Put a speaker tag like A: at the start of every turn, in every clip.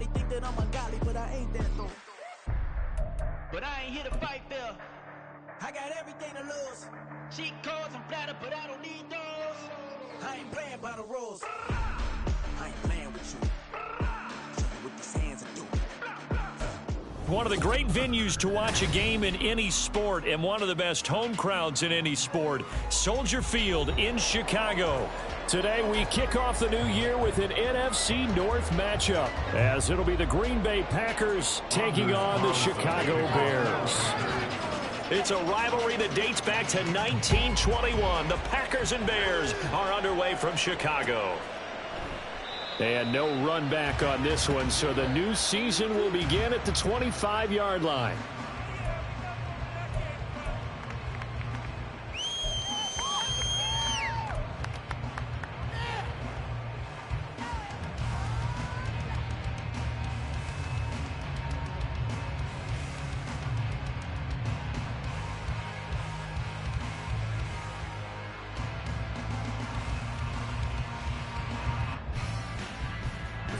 A: Everybody think that I'm ungodly, but I ain't that though.
B: But I ain't here to fight fair.
A: I got everything to lose.
B: Cheat codes and flatter, but I don't need those.
A: I ain't playing by the rules. I ain't playing with you. Show me what these hands are doing.
C: One of the great venues to watch a game in any sport and one of the best home crowds in any sport, Soldier Field in Chicago. Today we kick off the new year with an NFC North matchup, as it'll be the Green Bay Packers taking on the Chicago Bears. It's a rivalry that dates back to 1921. The Packers and Bears are underway from Chicago. And no run back on this one, so the new season will begin at the 25-yard line.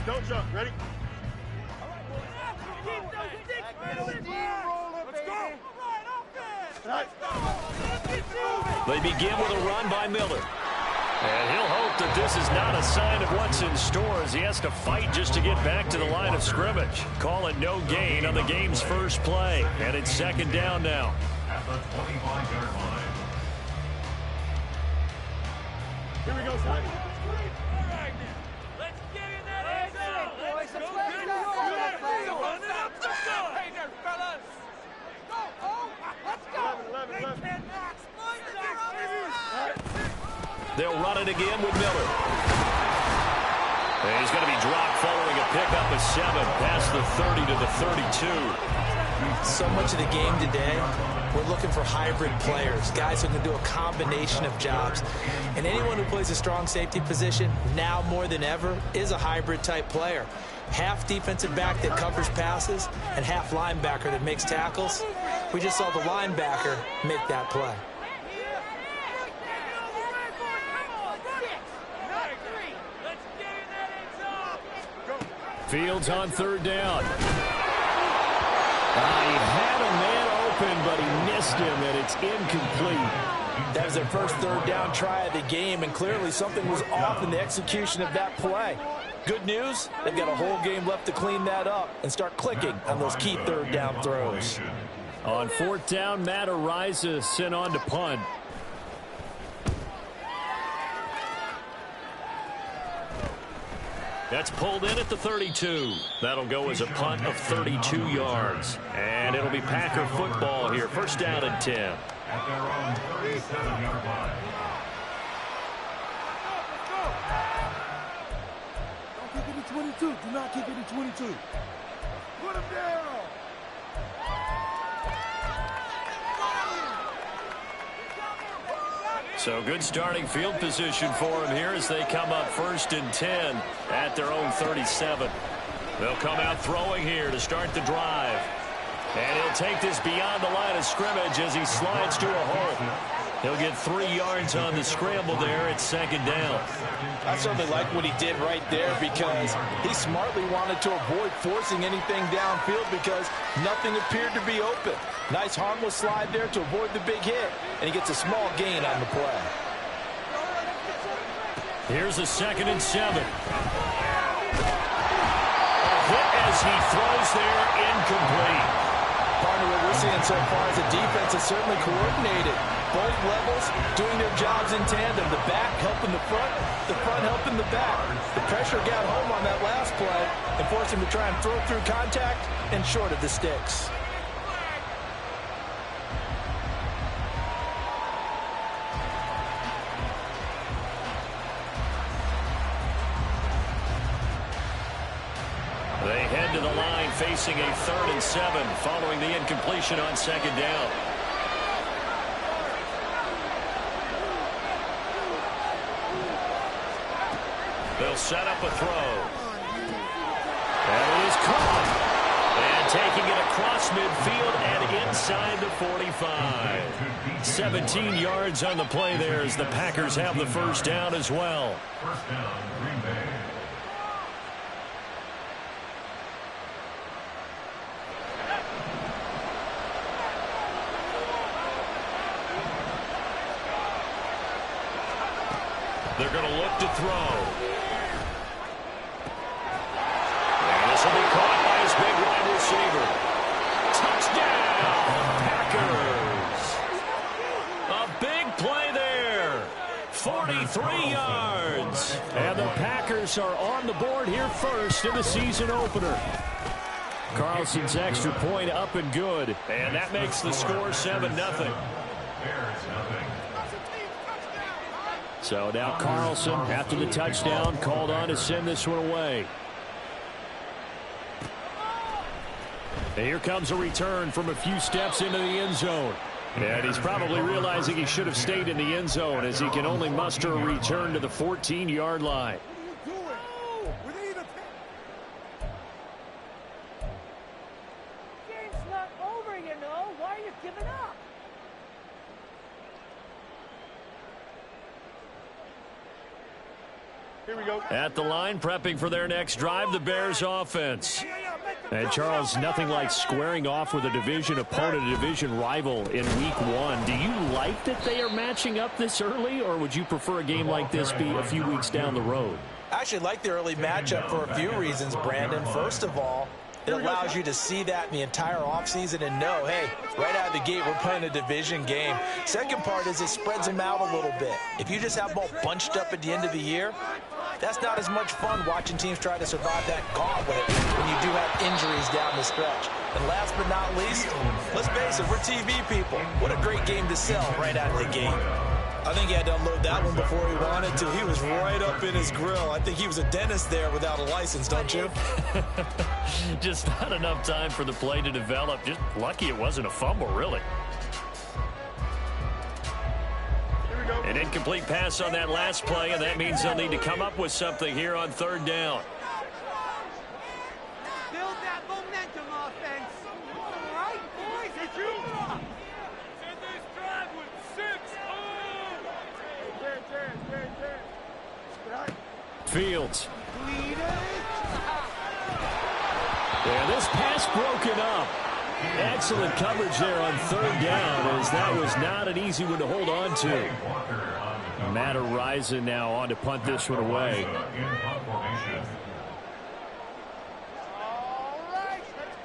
D: Don't jump. Ready?
C: They begin with a run by Miller. And he'll hope that this is not a sign of what's in store, as he has to fight just to get back to the line of scrimmage. Call it no gain on the game's first play. And it's second down now.
D: At the 25-yard line. Here we go, son.
C: They'll run it again with Miller. And he's going to be dropped following a pickup of 7 past the 30 to the 32.
E: So much of the game today, we're looking for hybrid players, guys who can do a combination of jobs. And anyone who plays a strong safety position, now more than ever, is a hybrid type player. Half defensive back that covers passes and half linebacker that makes tackles. We just saw the linebacker make that play.
C: Fields on third down. He had a man open, but he missed him, and it's incomplete.
E: That was their first third down try of the game, and clearly something was off in the execution of that play. Good news, they've got a whole game left to clean that up and start clicking on those key third down throws.
C: On fourth down, Matt Ariza sent on to punt. That's pulled in at the 32. That'll go as a punt of 32 yards. And it'll be Packer football here. First down and 10.
D: At their own 37-yard line.
F: Don't kick it to 22. Do not kick it to 22. Put him down.
C: So good starting field position for him here as they come up first and 10 at their own 37. They'll come out throwing here to start the drive. And he'll take this beyond the line of scrimmage as he slides to a hole. He'll get 3 yards on the scramble there at second down.
E: I certainly like what he did right there because he smartly wanted to avoid forcing anything downfield because nothing appeared to be open. Nice harmless slide there to avoid the big hit, and he gets a small gain on the play.
C: Here's a second and 7. A hit as he throws there, incomplete.
E: Partner, what we're seeing so far is the defense is certainly coordinated. Both levels doing their jobs in tandem. The back helping the front helping the back. The pressure got home on that last play and forced him to try and throw through contact and short of the sticks.
C: They head to the line facing a 3rd and 7 following the incompletion on second down. They'll set up a throw. And it is caught. And taking it across midfield and inside the 45. 17 yards on the play there as the Packers have the first down as well.
D: First down, Green Bay.
C: They're going to look to throw. And this will be caught by his big wide receiver. Touchdown, Packers. A big play there. 43 yards. And the Packers are on the board here first in the season opener. Carlson's extra point up and good. And that makes the score 7-0. So now Carlson, after the touchdown, called on to send this one away. And here comes a return from a few steps into the end zone. And he's probably realizing he should have stayed in the end zone as he can only muster a return to the 14-yard line.
G: Game's not over, you know. Why are you giving up?
D: Here we go.
C: At the line, prepping for their next drive, the Bears offense. And Charles, nothing like squaring off with a division opponent, a division rival in week 1. Do you like that they are matching up this early, or would you prefer a game like this be a few weeks down the road?
E: I actually like the early matchup for a few reasons, Brandon. First of all, it allows you to see that in the entire offseason and know, hey, right out of the gate, we're playing a division game. Second part is it spreads them out a little bit. If you just have them all bunched up at the end of the year, that's not as much fun watching teams try to survive that gauntlet when you do have injuries down the stretch. And last but not least, let's face it, we're TV people. What a great game to sell right out of the gate. I think he had to unload that one before he wanted to. He was right up in his grill. I think he was a dentist there without a license, don't you?
C: Just not enough time for the play to develop. Just lucky it wasn't a fumble, really. An incomplete pass on that last play, and that means they'll need to come up with something here on third down.
B: Build that momentum offense. All right, boys, it's you.
D: Send this drive with 6.
C: Fields. Yeah, this pass broken up. Excellent coverage there on third down, as that was not an easy one to hold on to. Matt Arisen now on to punt this one away.
B: All right, let's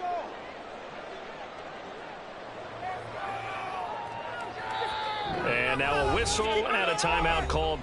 B: go.
C: And now a whistle and a timeout called.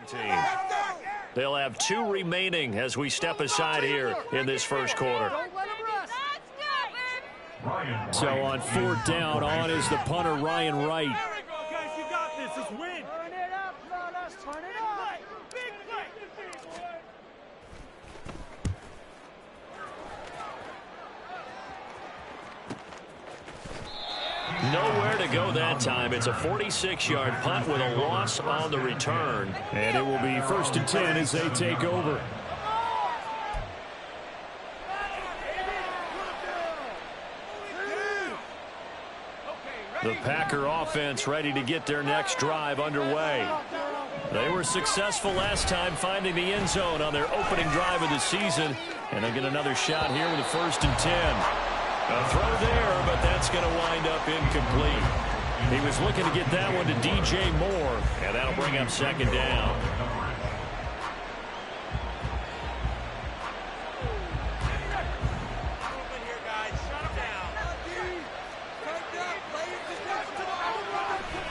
C: Team. They'll have 2 remaining as we step aside here in this first quarter. So on fourth down, on is the punter, Ryan Wright.
D: Guys, you got this. Just win.
G: Turn it up, fellas. Turn it up.
D: Big play.
C: Nowhere to go that time. It's a 46-yard punt with a loss on the return. And it will be 1st and 10 as they take over. The Packer offense ready to get their next drive underway. They were successful last time finding the end zone on their opening drive of the season. And they get another shot here with a 1st and 10. A throw there, but that's going to wind up incomplete. He was looking to get that one to DJ Moore, and that'll bring up 2nd down.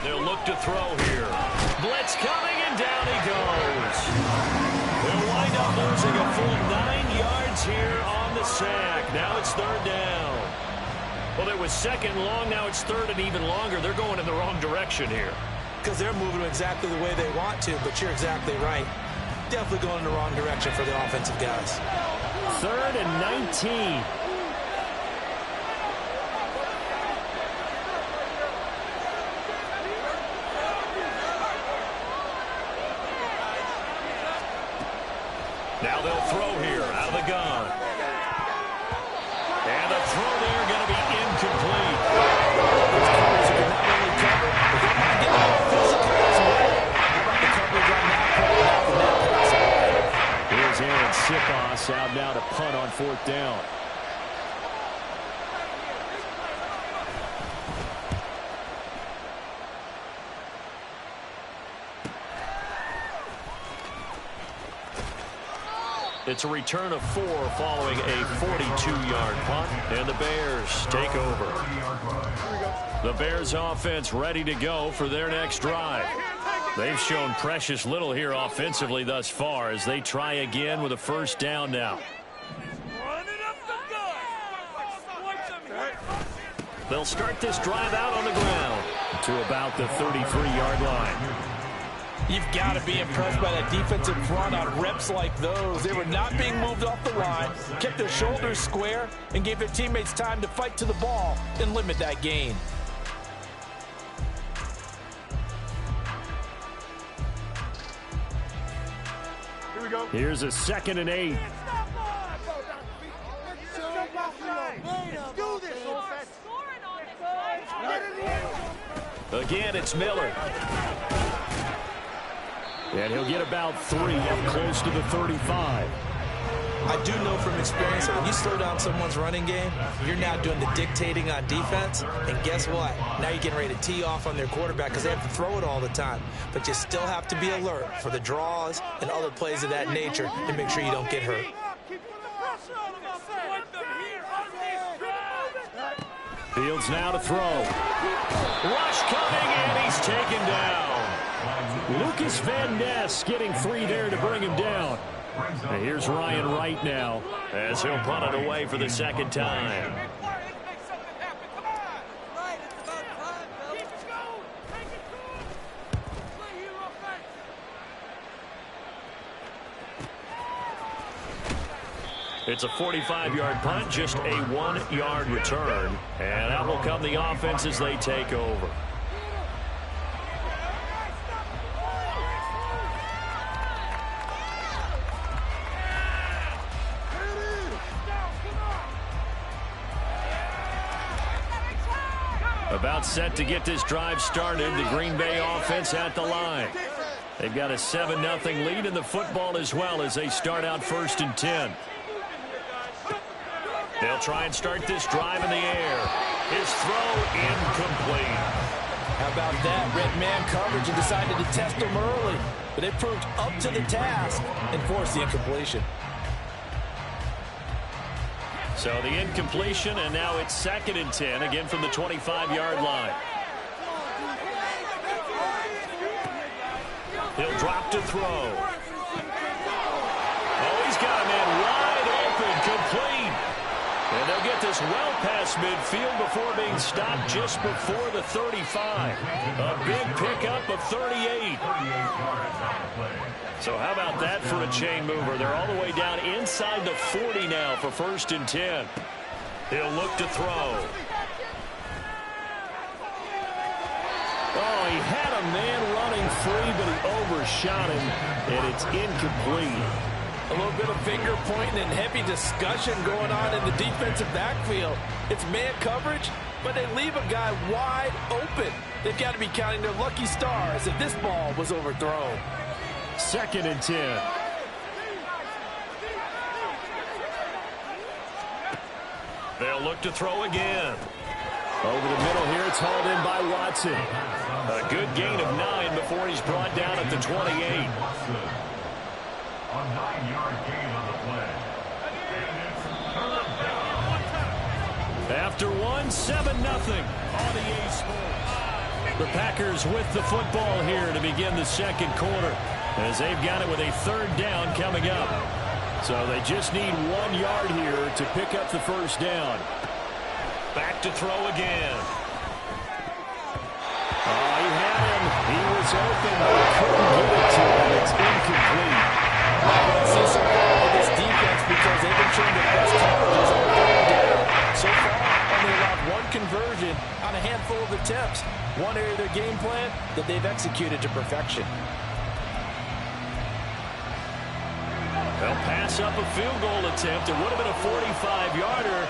C: They'll look to throw here. Blitz coming, and down he goes. They'll wind up losing a full 9 yards here on the sack. Now it's 3rd down. Well, it was 2nd long. Now it's 3rd and even longer. They're going in the wrong direction here.
E: Because they're moving exactly the way they want to, but you're exactly right. Definitely going in the wrong direction for the offensive guys.
C: 3rd and 19. Now they'll throw here out of the gun. And the throw there going to be incomplete.
E: Those covers can not only cover, but they might get more physical as well. How about the coverage on that play after that pass away?
C: Here's Aaron Sipos out now to punt on 4th down. It's a return of 4 following a 42-yard punt, and the Bears take over. The Bears offense ready to go for their next drive. They've shown precious little here offensively thus far as they try again with a 1st down now. They'll start this drive out on the ground to about the 33-yard line.
E: You've got to be impressed by that defensive front on reps like those. They were not being moved off the line, kept their shoulders square, and gave their teammates time to fight to the ball and limit that gain.
F: Here we go.
C: Here's a 2nd and 8.
B: Do this, offense.
C: Again, it's Miller. And he'll get about 3 up close to the 35.
E: I do know from experience that when you slow down someone's running game, you're now doing the dictating on defense. And guess what? Now you're getting ready to tee off on their quarterback because they have to throw it all the time. But you still have to be alert for the draws and other plays of that nature to make sure you don't get hurt.
C: Fields now to throw. Rush coming, and he's taken down. Lucas Van Ness getting 3 there to bring him down. And here's Ryan Wright now as he'll punt it away for the 2nd time. It's a 45-yard punt, just a 1-yard return. And out will come the offense as they take over. About set to get this drive started, the Green Bay offense at the line. They've got a 7-0 lead in the football as well as they start out 1st and 10. They'll try and start this drive in the air. His throw incomplete.
E: How about that? Red man coverage and decided to test them early. But they proved up to the task and forced the incompletion.
C: So the incompletion, and now it's 2nd and 10, again from the 25-yard line. He'll drop to throw. Oh, he's got a man wide open, complete. And they'll get this well past midfield before being stopped just before the 35. A big pickup of 38. So how about that for a chain mover? They're all the way down inside the 40 now for 1st and 10. He'll look to throw. Oh, he had a man running free, but he overshot him, and it's incomplete.
E: A little bit of finger pointing and heavy discussion going on in the defensive backfield. It's man coverage, but they leave a guy wide open. They've got to be counting their lucky stars if this ball was overthrown.
C: 2nd and 10. They'll look to throw again. Over the middle here, it's hauled in by Watson. A good gain of 9 before he's brought down at the 28.
H: A 9-yard gain on the play.
C: After 7-0 on EA Sports. The Packers with the football here to begin the 2nd quarter as they've got it with a 3rd down coming up. So they just need 1 yard here to pick up the 1st down. Back to throw again. Oh, he had him. He was open, but he couldn't get it to him. It's incomplete.
E: I see some power with this defense because they've been showing their best coverages on 3rd down. So far, only allowed 1 conversion on a handful of attempts. One area of their game plan that they've executed to perfection.
C: They'll pass up a field goal attempt. It would have been a 45-yarder.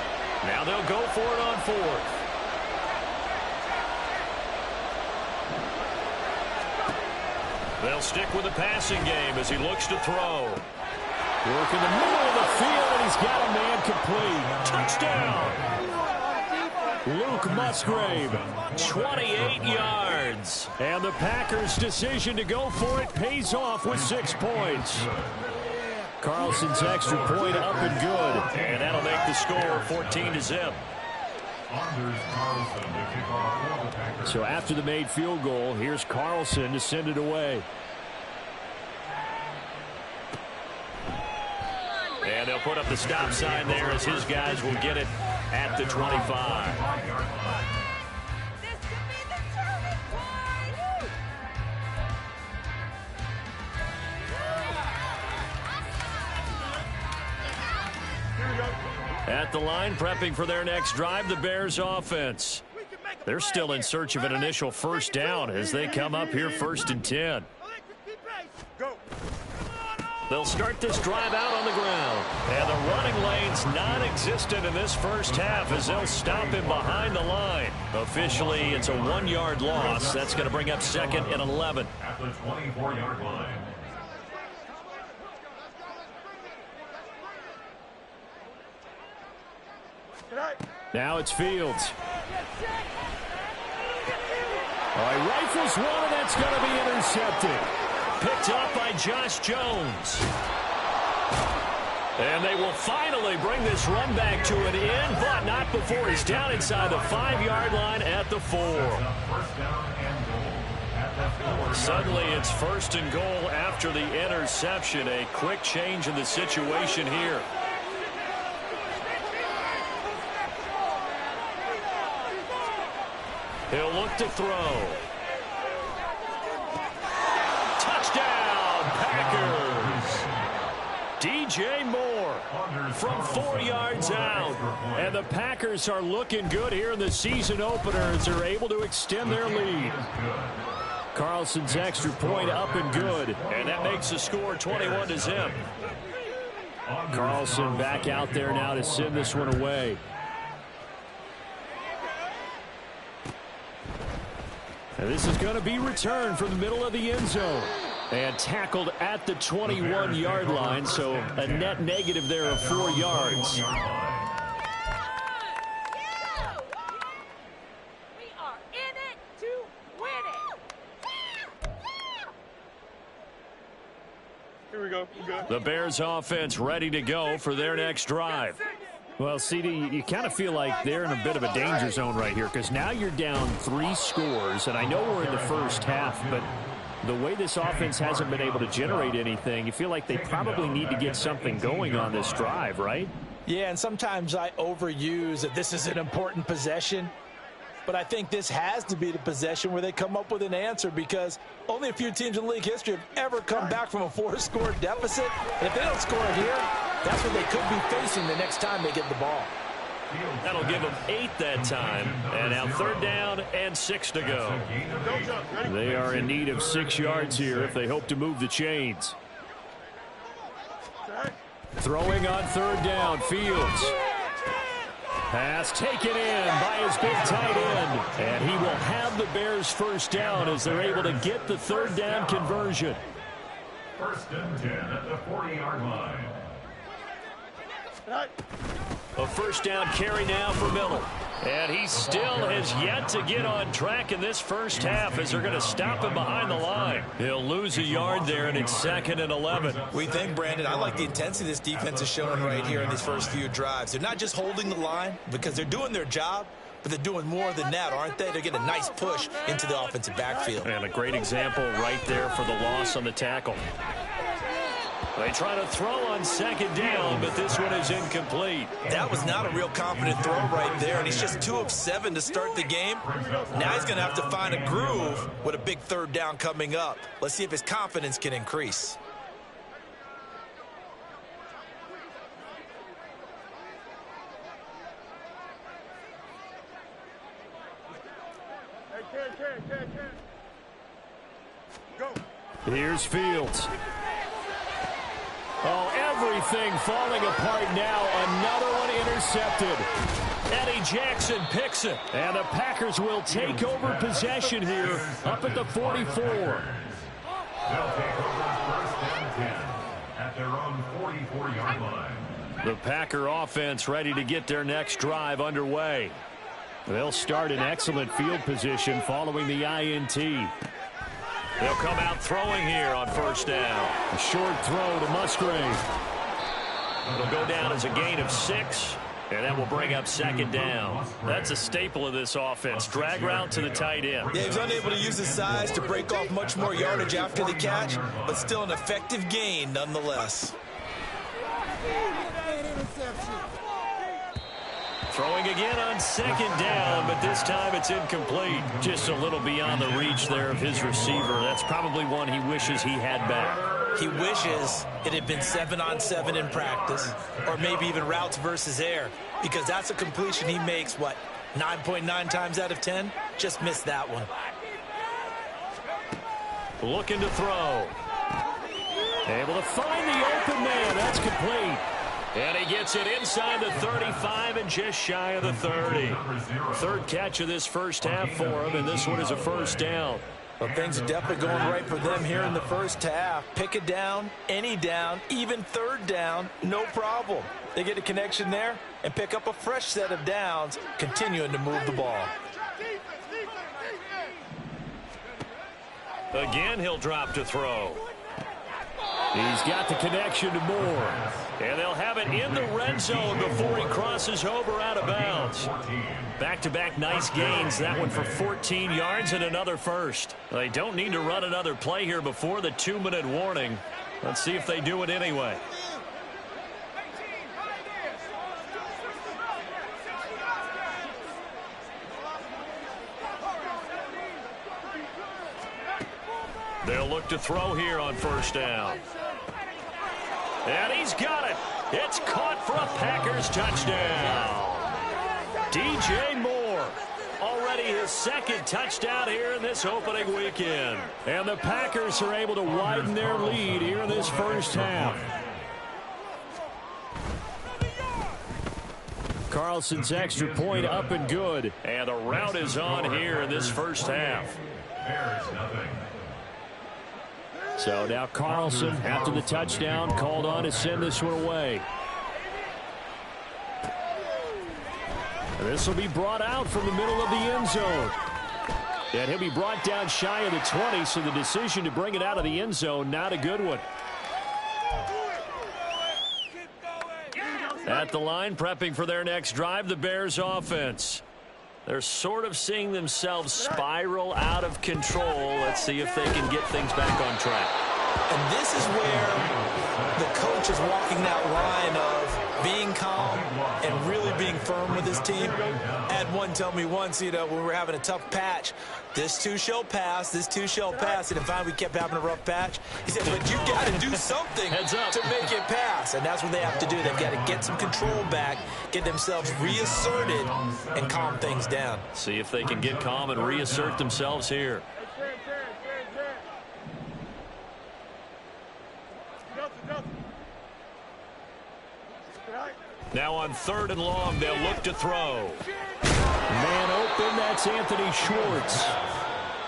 C: Now they'll go for it on fourth. They'll stick with the passing game as he looks to throw. Work in the middle of the field, and he's got a man complete. Touchdown! Luke Musgrave, 28 yards. And the Packers' decision to go for it pays off with 6 points. Carlson's extra point up and good. And that'll make the score 14-0. So after the made field goal, here's Carlson to send it away. And they'll put up the stop sign there as his guys will get it at the 25. At the line, prepping for their next drive, the Bears offense. They're still in search of an initial first down as they come up here 1st and 10. They'll start this drive out on the ground. And the running lane's non-existent in this first half as they'll stop him behind the line. Officially, it's a 1-yard loss. That's going to bring up 2nd and 11.
H: At the 24-yard line.
C: Now it's Fields. All right, rifles one, and that's going to be intercepted. Picked up by Josh Jones. And they will finally bring this run back to an end, but not before he's down inside the 5-yard line at the 4. Suddenly it's 1st and goal after the interception. A quick change in the situation here. He'll look to throw. Touchdown, Packers. DJ Moore from 4 yards out. And the Packers are looking good here in the season opener as they're able to extend their lead. Carlson's extra point up and good. And that makes the score 21-0. Carlson back out there now to send this one away. And this is going to be returned from the middle of the end zone. And tackled at the 21-yard line, so a net negative there of 4 yards.
G: We are in it to win it.
D: Here we go.
C: The Bears offense ready to go for their next drive. Well, CD, you kind of feel like they're in a bit of a danger zone right here because now you're down 3 scores, and I know we're in the first half, but the way this offense hasn't been able to generate anything, you feel like they probably need to get something going on this drive, right?
E: Yeah, and sometimes I overuse that this is an important possession, but I think this has to be the possession where they come up with an answer because only a few teams in league history have ever come back from a 4-score deficit. And if they don't score it here, that's what they could be facing the next time they get the ball.
C: That'll give them 8 that time. And now 3rd down and 6 to go. They are in need of 6 yards here if they hope to move the chains. Throwing on 3rd down, Fields. Pass taken in by his big tight end. And he will have the Bears first down as they're able to get the 3rd down conversion.
H: 1st and 10 at the 40-yard line.
C: A first down carry now for Miller. And he still has yet to get on track in this first half as they're going to stop him behind the line. He'll lose a yard there, and it's 2nd and 11.
E: We think, Brandon, I like the intensity this defense is showing right here in these first few drives. They're not just holding the line because they're doing their job, but they're doing more than that, aren't they? They're getting a nice push into the offensive backfield.
C: And a great example right there for the loss on the tackle. They try to throw on 2nd down, but this one is incomplete.
E: That was not a real confident throw right there, and he's just 2 of 7 to start the game. Now he's going to have to find a groove with a big 3rd down coming up. Let's see if his confidence can increase.
C: Here's Fields. Oh, every Everything falling apart now. Another one intercepted. Eddie Jackson picks it. And the Packers will take over possession here up at the 44.
H: They'll take over first and 10 at their own 44-yard line.
C: The Packer offense ready to get their next drive underway. They'll start in excellent field position following the INT. They'll come out throwing here on first down. A short throw to Musgrave. It'll go down as a gain of 6. And that will bring up second down. That's a staple of this offense. Drag route to the tight end.
E: Yeah, he's unable to use his size to break off much more yardage after the catch, but still an effective gain nonetheless.
C: Throwing again on second down, but this time it's incomplete. Just a little beyond the reach there of his receiver. That's probably one he wishes he had back.
E: He wishes it had been 7-on-7 in practice, or maybe even routes versus air, because that's a completion he makes, 9.9 times out of 10? Just missed that one.
C: Looking to throw. Able to find the open man. That's complete. And he gets it inside the 35 and just shy of the 30. Third catch of this first half for him, and this one is a first down.
E: Well, things are definitely going right for them here in the first half. Pick it down, any down, even third down, no problem. They get a connection there and pick up a fresh set of downs, continuing to move the ball.
C: Again, he'll drop to throw. He's got the connection to Moore. And they'll have it in the red zone before he crosses over out of bounds. Back-to-back nice gains. That one for 14 yards and another first. They don't need to run another play here before the 2-minute warning. Let's see if they do it anyway. They'll look to throw here on first down. And he's got it. It's caught for a Packers touchdown. DJ Moore. Already his second touchdown here in this opening weekend. And the Packers are able to widen their lead here in this first half. Carlson's extra point up and good. And the route is on here in this first half.
H: Bears nothing.
C: So now Carlson, after the touchdown, called on to send this one away. And this will be brought out from the middle of the end zone. And he'll be brought down shy of the 20, so the decision to bring it out of the end zone, not a good one. At the line, prepping for their next drive, the Bears offense. They're sort of seeing themselves spiral out of control. Let's see if they can get things back on track.
E: And this is where the coach is walking that line of being calm and really being firm with his team. Had one tell me once, when we were having a tough patch, this too shall pass, this too shall pass. And if finally we kept having a rough patch, he said, but you got to do something to make it pass. And that's what they have to do. They've got to get some control back, get themselves reasserted, and calm things down.
C: See if they can get calm and reassert themselves here. Now on 3rd and long, they'll look to throw. Man open, that's Anthony Schwartz.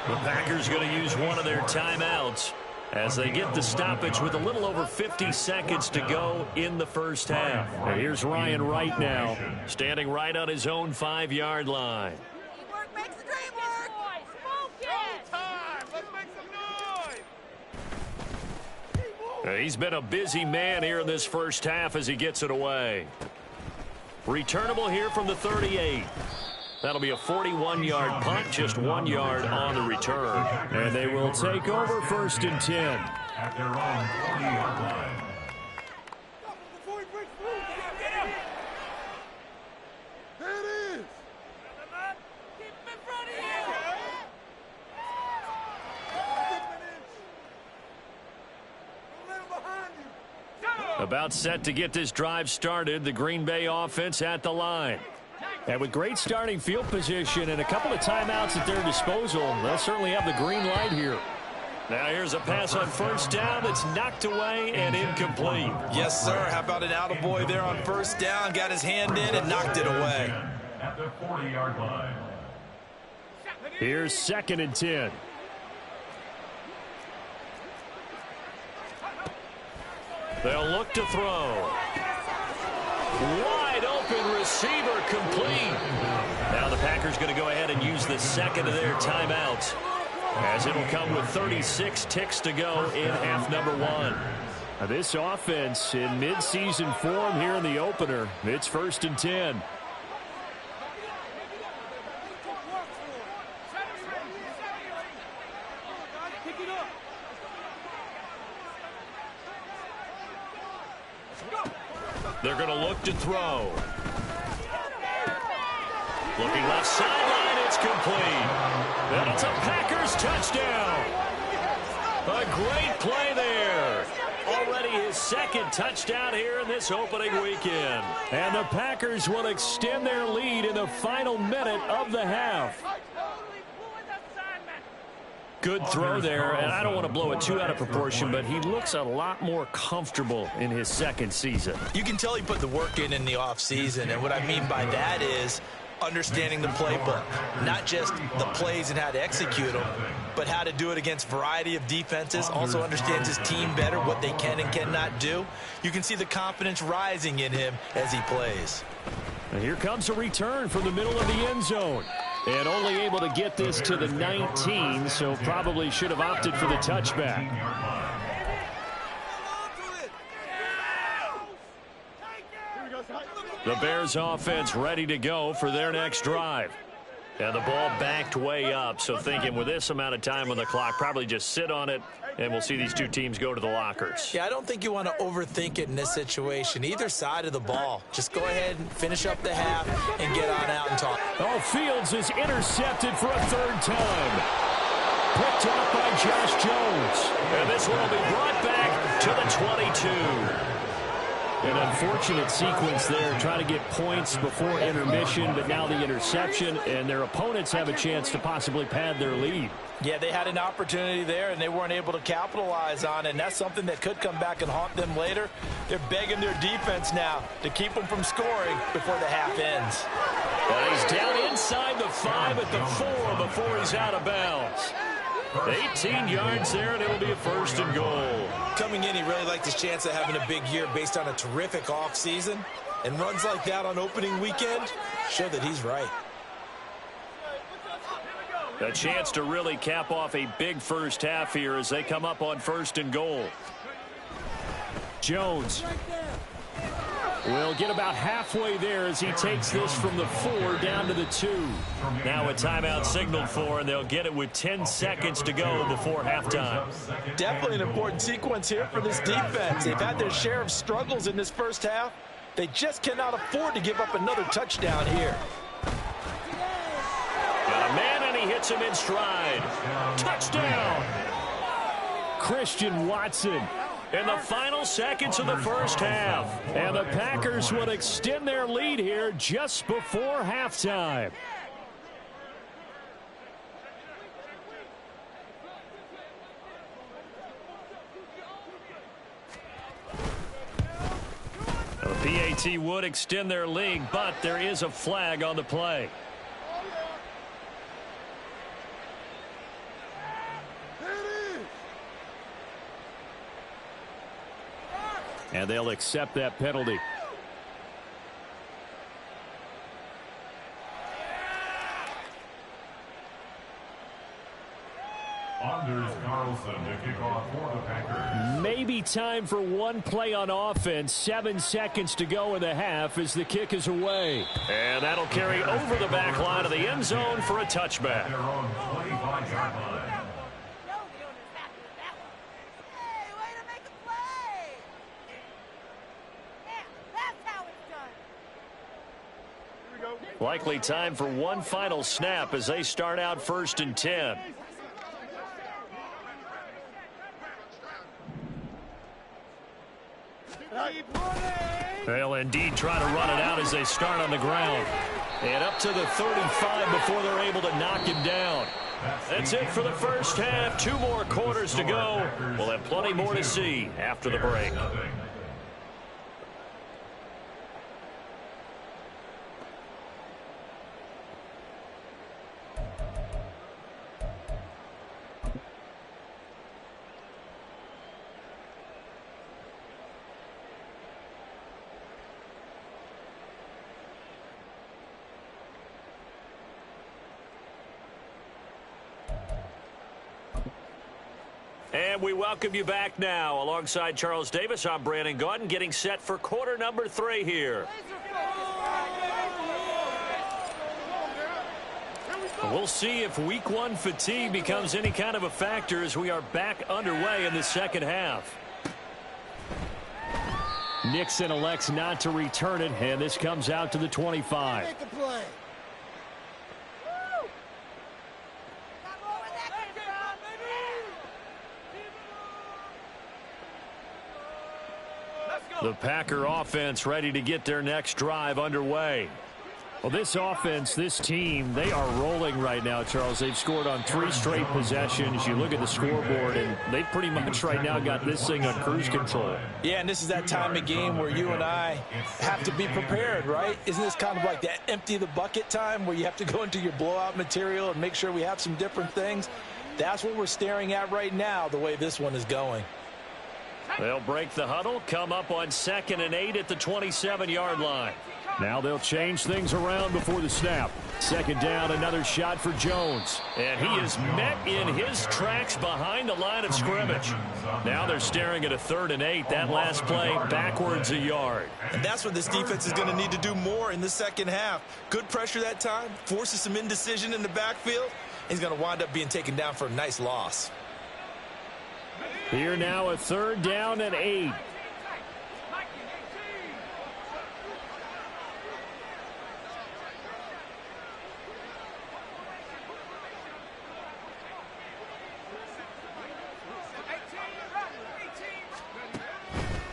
C: The Packers going to use one of their timeouts as they get the stoppage with a little over 50 seconds to go in the first half. And here's Ryan Wright now, standing right on his own 5-yard line.
G: Teamwork makes the dream work.
D: Let's make some noise.
C: He's been a busy man here in this first half as he gets it away. Returnable here from the 38. That'll be a 41-yard punt, just 1 yard on the return. And they will take over 1st and 10.
H: At their own 40-yard line.
F: There it is.
G: Keep him in front of you.
C: About set to get this drive started, the Green Bay offense at the line. And with great starting field position and a couple of timeouts at their disposal, they'll certainly have the green light here. Now here's a pass on first down that's knocked away and incomplete.
E: Yes, sir. How about an attaboy there on first down? Got his hand in and knocked it away.
H: At the 40-yard line.
C: Here's 2nd and 10. They'll look to throw. Wide open receiver complete. Now the Packers going to go ahead and use the second of their timeouts, as it'll come with 36 ticks to go in half number 1.
I: Now this offense in midseason form here in the opener. It's 1st and 10.
C: They're going to look to throw. Looking left sideline, it's complete. And it's a Packers touchdown. A great play there. Already his 2nd touchdown here in this opening weekend.
I: And the Packers will extend their lead in the final minute of the half.
C: Good throw there, and I don't want to blow it too out of proportion, but he looks a lot more comfortable in his 2nd season.
E: You can tell he put the work in the offseason, and what I mean by that is understanding the playbook, not just the plays and how to execute them, but how to do it against a variety of defenses. Also understands his team better, what they can and cannot do. You can see the confidence rising in him as he plays.
I: And here comes a return from the middle of the end zone. And only able to get this to the 19, so probably should have opted for the touchback.
C: The Bears offense ready to go for their next drive. And the ball backed way up, so thinking with this amount of time on the clock, probably just sit on it, and we'll see these two teams go to the lockers.
E: Yeah, I don't think you want to overthink it in this situation. Either side of the ball. Just go ahead and finish up the half and get on out and talk.
I: Oh, Fields is intercepted for a 3rd time. Picked up by Josh Jones.
C: And this one will be brought back to the 22.
I: An unfortunate sequence there, trying to get points before intermission, but now the interception, and their opponents have a chance to possibly pad their lead.
E: Yeah, they had an opportunity there, and they weren't able to capitalize on it, and that's something that could come back and haunt them later. They're begging their defense now to keep them from scoring before the half ends.
C: And he's down inside the 5 at the 4 before he's out of bounds. 18 yards there, and it'll be a 1st and goal.
E: Coming in, he really liked his chance of having a big year based on a terrific offseason. And runs like that on opening weekend show that he's right.
C: A chance to really cap off a big first half here as they come up on 1st and goal.
I: Jones will get about halfway there as he takes this from the 4 down to the 2.
C: Now a timeout signaled for, and they'll get it with 10 seconds to go before halftime.
E: Definitely an important sequence here for this defense. They've had their share of struggles in this first half. They just cannot afford to give up another touchdown here.
C: Got a man, and he hits him in stride. Touchdown!
I: Christian Watson.
C: In the final seconds of the first half.
I: And the Packers would extend their lead here just before halftime.
C: The PAT would extend their lead, but there is a flag on the play.
I: And they'll accept that penalty.
H: Anders Carlson to kick off for the Packers.
I: Maybe time for one play on offense. 7 seconds to go in the half as the kick is away.
C: And that'll carry over the back line of the end zone for a touchback.
H: They're on 25-yard line.
C: Likely time for one final snap as they start out 1st and 10. They'll indeed try to run it out as they start on the ground. And up to the 35 before they're able to knock him down. That's it for the first half. 2 more quarters to go. We'll have plenty more to see after the break. And we welcome you back now. Alongside Charles Davis, I'm Brandon Gaudin, getting set for quarter number 3 here. We'll see if week 1 fatigue becomes any kind of a factor as we are back underway in the second half.
I: Nixon elects not to return it, and this comes out to the 25.
F: Make a play.
C: The Packer offense ready to get their next drive underway.
I: Well, this offense, this team, they are rolling right now, Charles. They've scored on 3 straight possessions. You look at the scoreboard, and they've pretty much right now got this thing on cruise control.
E: Yeah, and this is that time of game where you and I have to be prepared, right? Isn't this kind of like that empty the bucket time where you have to go into your blowout material and make sure we have some different things? That's what we're staring at right now, the way this one is going.
C: They'll break the huddle, come up on 2nd and 8 at the 27-yard line.
I: Now they'll change things around before the snap. 2nd down, another shot for Jones.
C: And he is met in his tracks behind the line of scrimmage. Now they're staring at a 3rd and 8. That last play backwards a yard.
J: And that's what this defense is going to need to do more in the second half. Good pressure that time, forces some indecision in the backfield. He's going to wind up being taken down for a nice loss.
I: Here now a 3rd down and 8.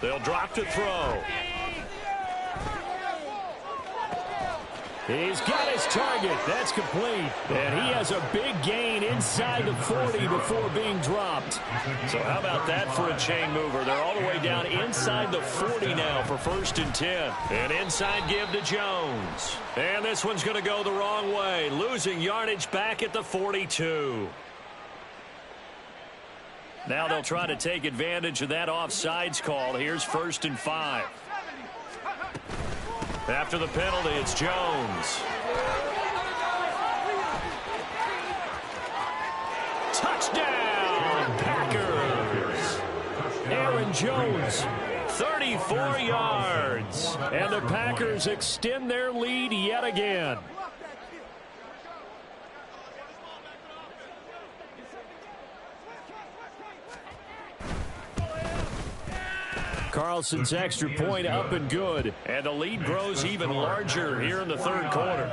C: They'll drop to throw.
I: He's got his target. That's complete. And he has a big gain inside the 40 before being dropped.
C: So how about that for a chain mover? They're all the way down inside the 40 now for 1st and 10. An inside give to Jones. And this one's going to go the wrong way. Losing yardage back at the 42. Now they'll try to take advantage of that offsides call. Here's 1st and 5. After the penalty, it's Jones. Touchdown, Packers.
I: Aaron Jones.
C: 34 yards.
I: And the Packers extend their lead yet again. Carlson's extra point up and good.
C: And the lead grows even larger here in the 3rd quarter.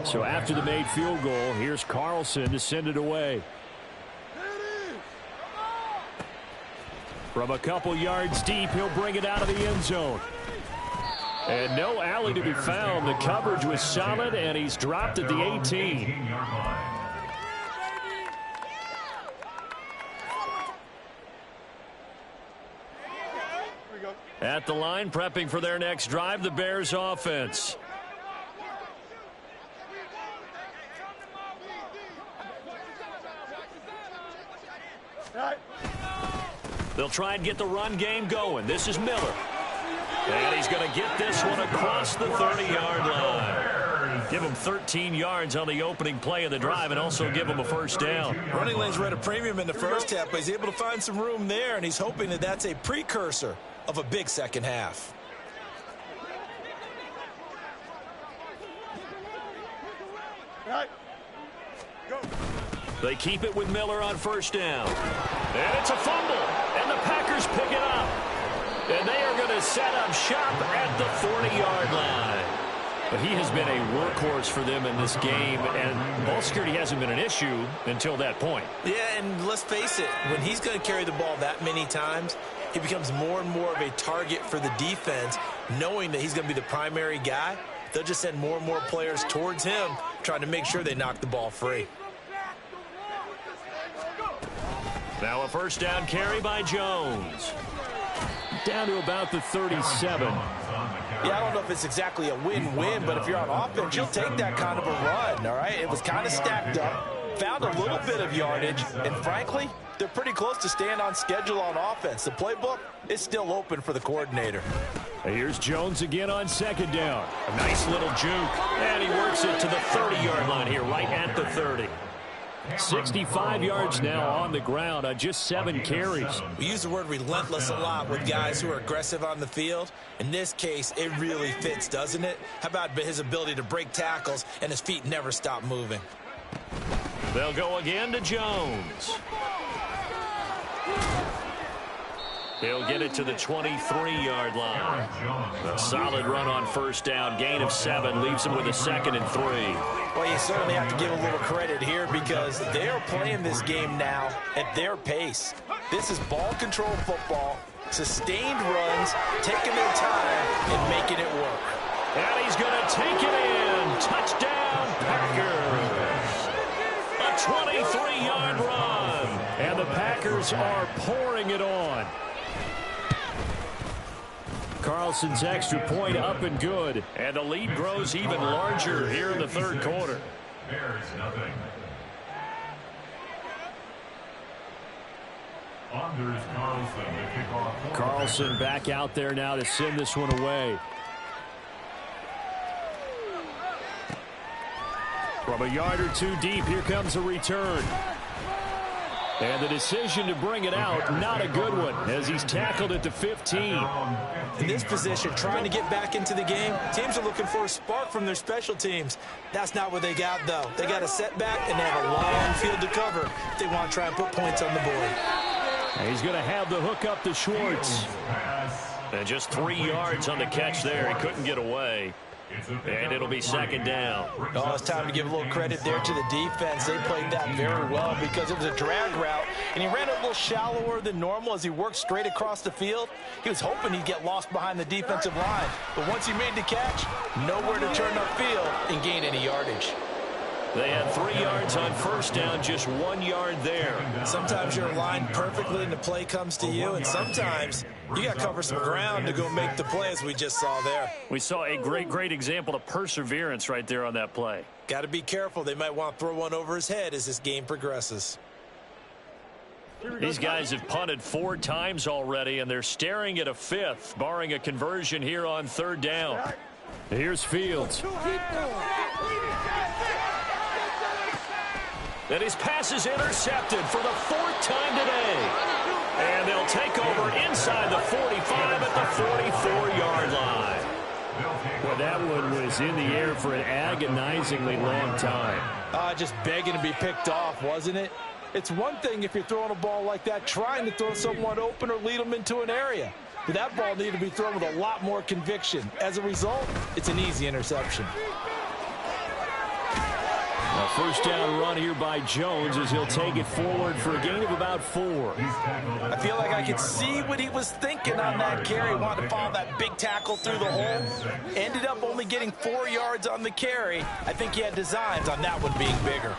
I: So after the made field goal, here's Carlson to send it away. From a couple yards deep, he'll bring it out of the end zone. And no alley to be found. The coverage was solid, and he's dropped at the 18.
C: At the line, prepping for their next drive, the Bears offense. They'll try and get the run game going. This is Miller. And he's going to get this one across the 30-yard line. Give him 13 yards on the opening play of the drive and also give him a 1st down.
J: Running lanes were at a premium in the first half, but he's able to find some room there, and he's hoping that that's a precursor of a big second half.
C: They keep it with Miller on 1st down. And it's a fumble. And the Packers pick it up. And they are going to set up shop at the 40-yard line. But he has been a workhorse for them in this game, and ball security hasn't been an issue until that point.
J: Yeah, and let's face it, when he's going to carry the ball that many times, he becomes more and more of a target for the defense, knowing that he's going to be the primary guy. they'll just send more and more players towards him, trying to make sure they knock the ball free.
C: Now a first down carry by Jones. Down to about the 37.
J: Yeah, I don't know if it's exactly a win-win, but if you're on offense, you'll take that kind of a run, all right? It was kind of stacked up, found a little bit of yardage, and frankly, they're pretty close to staying on schedule on offense. The playbook is still open for the coordinator.
C: Here's Jones again on second down. A nice little juke, and he works it to the 30-yard line here, right at the 30. 65 yards now on the ground on just 7 carries.
J: We use the word relentless a lot with guys who are aggressive on the field. In this case, it really fits, doesn't it? How about his ability to break tackles and his feet never stop moving?
C: They'll go again to Jones. He'll get it to the 23-yard line. A solid run on first down. Gain of 7 leaves him with a 2nd and 3.
J: Well, you certainly have to give a little credit here because they are playing this game now at their pace. This is ball control football, sustained runs, taking their time and making it work.
C: And he's going to take it in. Touchdown, Packers. A 23-yard run. And the Packers are pouring it on. Carlson's extra point up and good. And the lead grows even larger here in the third quarter.
H: Bears nothing. Anders Carlson to kick off.
C: Carlson back out there now to send this one away. From a yard or two deep, here comes a return. And the decision to bring it out, not a good one, as he's tackled at the 15.
J: In this position, trying to get back into the game, teams are looking for a spark from their special teams. That's not what they got, though. They got a setback, and they have a long field to cover if they want to try and put points on the board.
C: And he's going to have the hook up to Schwartz. And just 3 yards on the catch there. He couldn't get away. And it'll be second down.
J: Oh, it's time to give a little credit there to the defense. They played that very well because it was a drag route, and he ran a little shallower than normal as he worked straight across the field. He was hoping he'd get lost behind the defensive line, but once he made the catch, nowhere to turn upfield and gain any yardage.
C: They had 3 yards on first down, just 1 yard there.
J: Sometimes you're aligned perfectly and the play comes to you, and sometimes you got to cover some ground to go make the play, as we just saw there.
C: We saw a great example of perseverance right there on that play.
J: Got to be careful. They might want to throw one over his head as this game progresses.
C: These guys have punted 4 times already, and they're staring at a 5th, barring a conversion here on third down. Here's Fields. And his pass is intercepted for the 4th time today. And they'll take over inside the 45 at the 44-yard line. Well, that one was in the air for an agonizingly long time.
J: Just begging to be picked off, wasn't it? It's one thing if you're throwing a ball like that, trying to throw someone open or lead them into an area. But that ball needed to be thrown with a lot more conviction. As a result, it's an easy interception.
C: A first down run here by Jones as he'll take it forward for a gain of about 4.
J: I feel like I could see what he was thinking on that carry. Wanted to follow that big tackle through the hole. Ended up only getting 4 yards on the carry. I think he had designs on that one being bigger.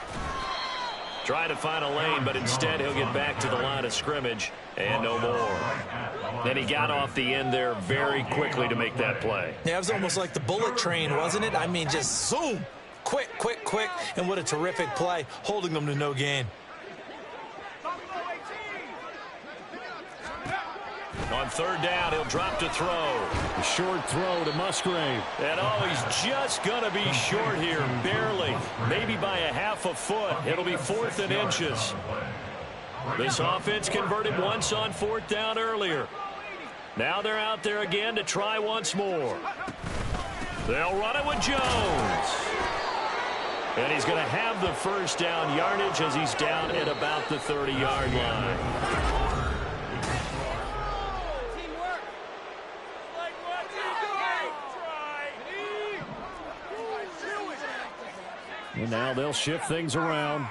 C: Trying to find a lane, but instead he'll get back to the line of scrimmage and no more. Then he got off the end there very quickly to make that play.
J: Yeah, it was almost like the bullet train, wasn't it? I mean, just zoom. Quick, and what a terrific play, holding them to no gain.
C: On third down, he'll drop to throw.
I: A short throw to Musgrave.
C: And he's just going to be short here, barely, maybe by a half a foot. It'll be 4th and inches. This offense converted once on 4th down earlier. Now they're out there again to try once more. They'll run it with Jones. And he's going to have the first down yardage as he's down at about the 30-yard line.
I: And now they'll shift things around.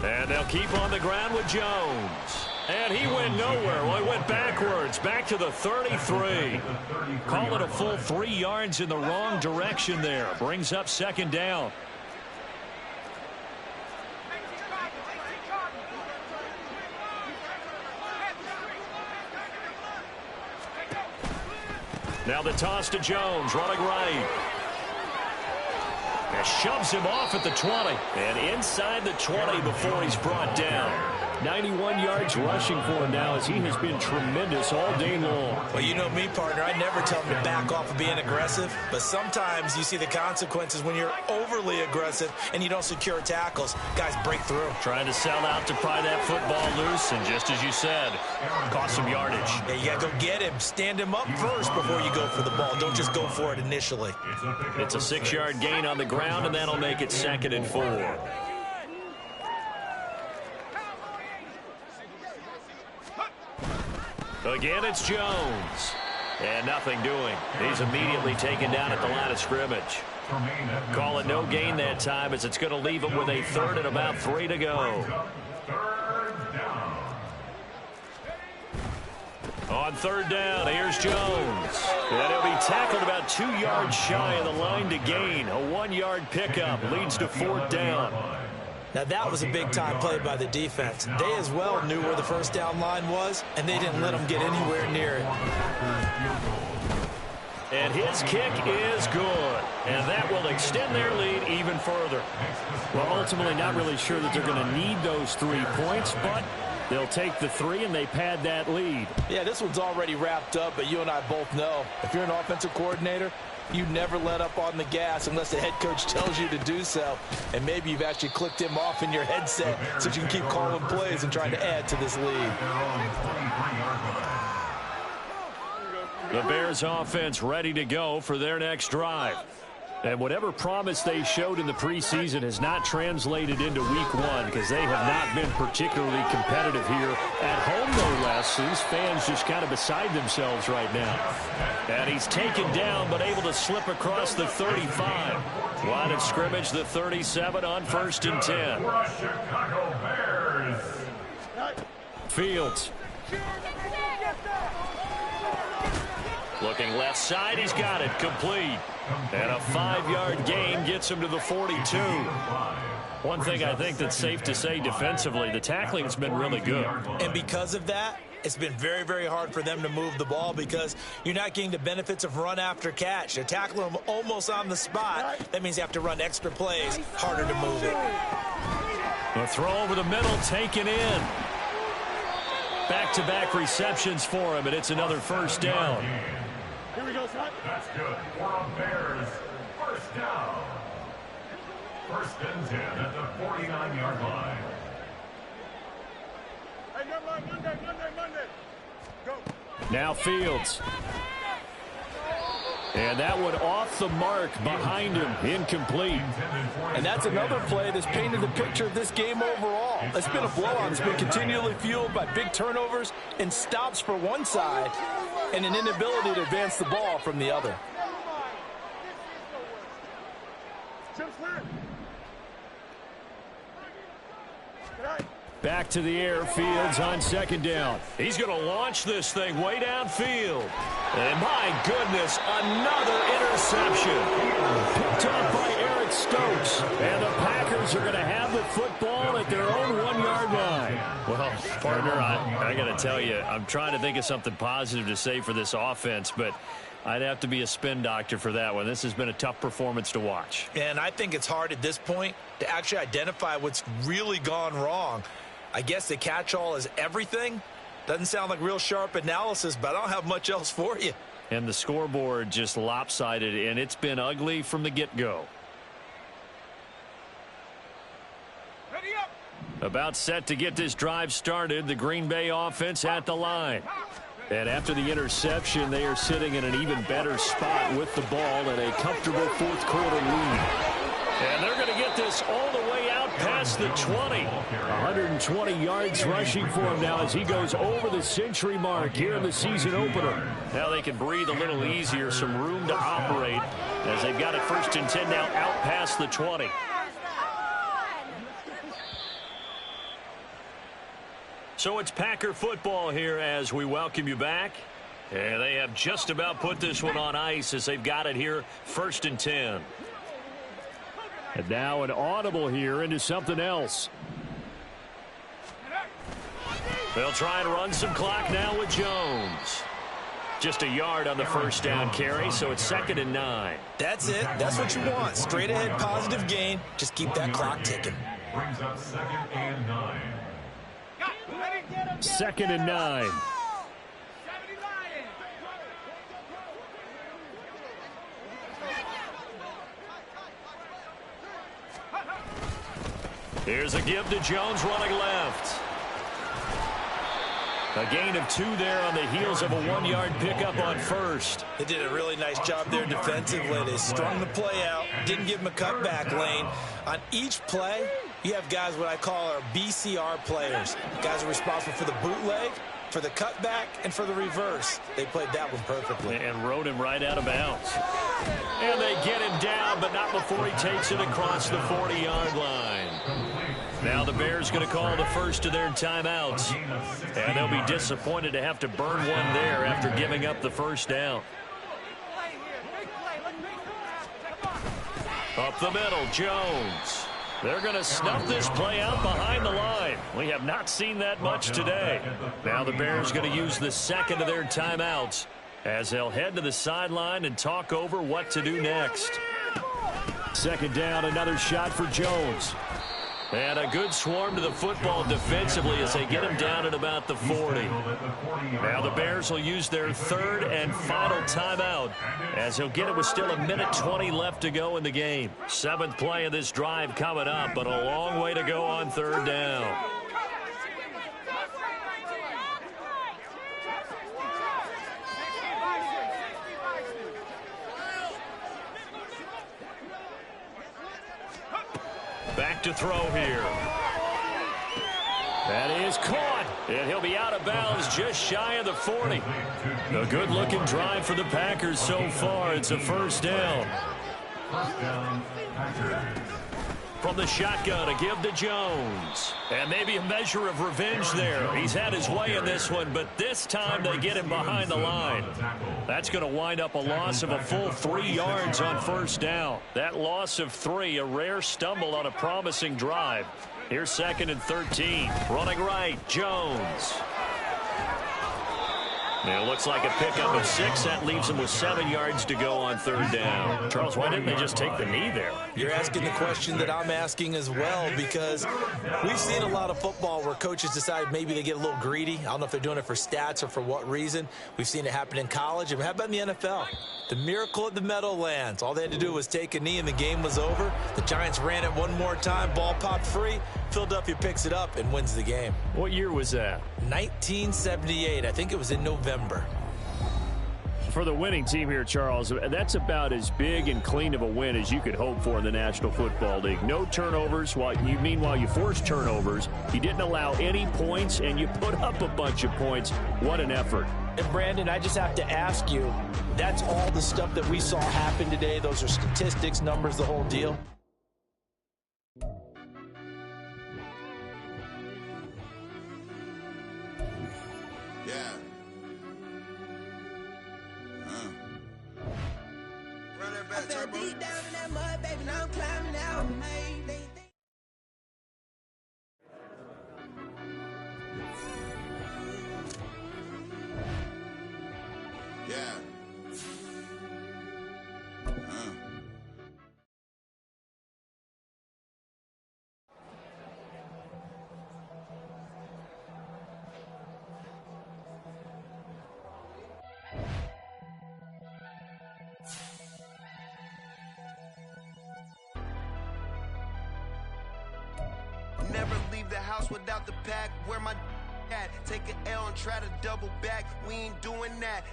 C: And they'll keep on the ground with Jones. And he went nowhere. Well, he went backwards, back to the 33. Call it a full 3 yards in the wrong direction there. Brings up second down. Now the toss to Jones, running right. And shoves him off at the 20. And inside the 20 before he's brought down. 91 yards rushing for him now as he has been tremendous all day long.
J: Well, you know me, partner. I never tell him to back off of being aggressive. But sometimes you see the consequences when you're overly aggressive and you don't secure tackles. Guys break through.
C: Trying to sell out to pry that football loose. And just as you said, cost some yardage.
J: Yeah, you got to go get him. Stand him up first before you go for the ball. Don't just go for it initially.
C: It's a 6-yard gain on the ground, and that'll make it 2nd and 4. Again, it's Jones. And nothing doing. He's immediately taken down at the line of scrimmage. Call it no gain that time as it's going to leave him with a 3rd and about 3 to go. On 3rd down, here's Jones. And he'll be tackled about 2 yards shy of the line to gain. A 1-yard pickup leads to 4th down.
J: Now, that was a big-time play by the defense. They as well knew where the first down line was, and they didn't let them get anywhere near it.
C: And his kick is good. And that will extend their lead even further.
I: Well, ultimately not really sure that they're going to need those 3 points, but they'll take the 3 and they pad that lead.
J: Yeah, this one's already wrapped up, but you and I both know if you're an offensive coordinator, you never let up on the gas unless the head coach tells you to do so. And maybe you've actually clicked him off in your headset so you can keep calling plays and trying to add to this lead.
C: The Bears offense ready to go for their next drive.
I: And whatever promise they showed in the preseason has not translated into week 1 because they have not been particularly competitive here. At home, no less. These fans just kind of beside themselves right now.
C: And he's taken down but able to slip across the 35. Line of scrimmage, the 37 on 1st and 10. Fields. Looking left side, he's got it, complete. And a 5-yard gain gets him to the 42. One thing I think that's safe to say defensively, the tackling's been really good.
J: And because of that, it's been very, very hard for them to move the ball because you're not getting the benefits of run after catch. They're tackling them almost on the spot. That means you have to run extra plays, harder to move it.
C: The throw over the middle, taken in. Back-to-back receptions for him, and it's another 1st down.
H: Here we go, son. That's good. For Bears. 1st down. 1st and 10 at the 49-yard line.
B: Hey, Monday. Go.
I: Now Fields. And that one off the mark behind him, incomplete.
K: And that's another play that's painted the picture of this game overall. It's been a blowout. It's been continually fueled by big turnovers and stops for one side and an inability to advance the ball from the other.
I: Back to the air, Fields on 2nd down.
C: He's going to launch this thing way downfield. And my goodness, another interception.
I: Picked up by Eric Stokes. And the Packers are going to have the football at their own 1-yard line.
C: Well, partner, I got to tell you, I'm trying to think of something positive to say for this offense, but I'd have to be a spin doctor for that one. This has been a tough performance to watch.
J: And I think it's hard at this point to actually identify what's really gone wrong. I guess the catch-all is everything. Doesn't sound like real sharp analysis, but I don't have much else for you.
C: And the scoreboard just lopsided, and it's been ugly from the get-go.
B: Ready up.
C: About set to get this drive started, the Green Bay offense at the line.
I: And after the interception, they are sitting in an even better spot with the ball and a comfortable 4th quarter lead.
C: And they're going to get this all the way out past the 20.
I: 120 yards rushing for him now as he goes over the century mark here in the season opener.
C: Now they can breathe a little easier, some room to operate as they've got it 1st and 10 now out past the 20. So it's Packer football here as we welcome you back. And they have just about put this one on ice as they've got it here, 1st and 10.
I: And now an audible here into something else.
C: They'll try and run some clock now with Jones. Just a yard on the first down carry, so it's 2nd and 9.
E: That's it. That's what you want. Straight ahead, positive gain. Just keep that clock ticking.
H: Brings up 2nd and 9.
I: 2nd and 9.
C: Here's a give to Jones running left. A gain of 2 there on the heels of a 1-yard pickup on first.
E: They did a really nice job there defensively. They strung the play out, didn't give him a cutback lane. On each play, you have guys what I call our BCR players. Guys are responsible for the bootleg, for the cutback, and for the reverse. They played that one perfectly.
C: And rode him right out of bounds. And they get him down, but not before he takes it across the 40-yard line. Now the Bears going to call the first of their timeouts. And they'll be disappointed to have to burn one there after giving up the first down. Up the middle, Jones. They're going to snuff this play out behind the line. We have not seen that much today. Now the Bears going to use the second of their timeouts as they'll head to the sideline and talk over what to do next.
I: 2nd down, another shot for Jones.
C: And a good swarm to the football defensively as they get him down at about the 40. Now the Bears will use their 3rd and final timeout as he'll get it with still 1:20 left to go in the game. 7th play of this drive coming up, but a long way to go on 3rd down. Back to throw here. That is caught, and he'll be out of bounds just shy of the 40. A good-looking drive for the Packers so far. It's a 1st down.
H: 1st down, Packers.
C: From the shotgun, a give to Jones. And maybe a measure of revenge there. He's had his way in this one, but this time they get him behind the line. That's going to wind up a loss of a full 3 yards on 1st down. That loss of 3, a rare stumble on a promising drive. Here's 2nd and 13. Running right, Jones. It looks like a pickup of 6. That leaves him with 7 yards to go on 3rd down. Charles, why didn't they just take the knee there?
E: You're asking the question that I'm asking as well, because we've seen a lot of football where coaches decide maybe they get a little greedy. I don't know if they're doing it for stats or for what reason. We've seen it happen in college, and how about in the NFL? The miracle at the Meadowlands. All they had to do was take a knee, and the game was over. The Giants ran it one more time. Ball popped free. Philadelphia picks it up and wins the game.
C: What year was that?
E: 1978. I think it was in November.
I: For the winning team here, Charles, that's about as big and clean of a win as you could hope for in the National Football League. No turnovers. Meanwhile, you forced turnovers. You didn't allow any points, and you put up a bunch of points. What an effort.
E: And, Brandon, I just have to ask you, that's all the stuff that we saw happen today? Those are statistics, numbers, the whole deal?
L: Deep down in that mud, baby, now I'm climbing out.
M: Yeah.
N: Never leave the house without the pack. Where my at? Take an L and try to double back. We ain't doing that.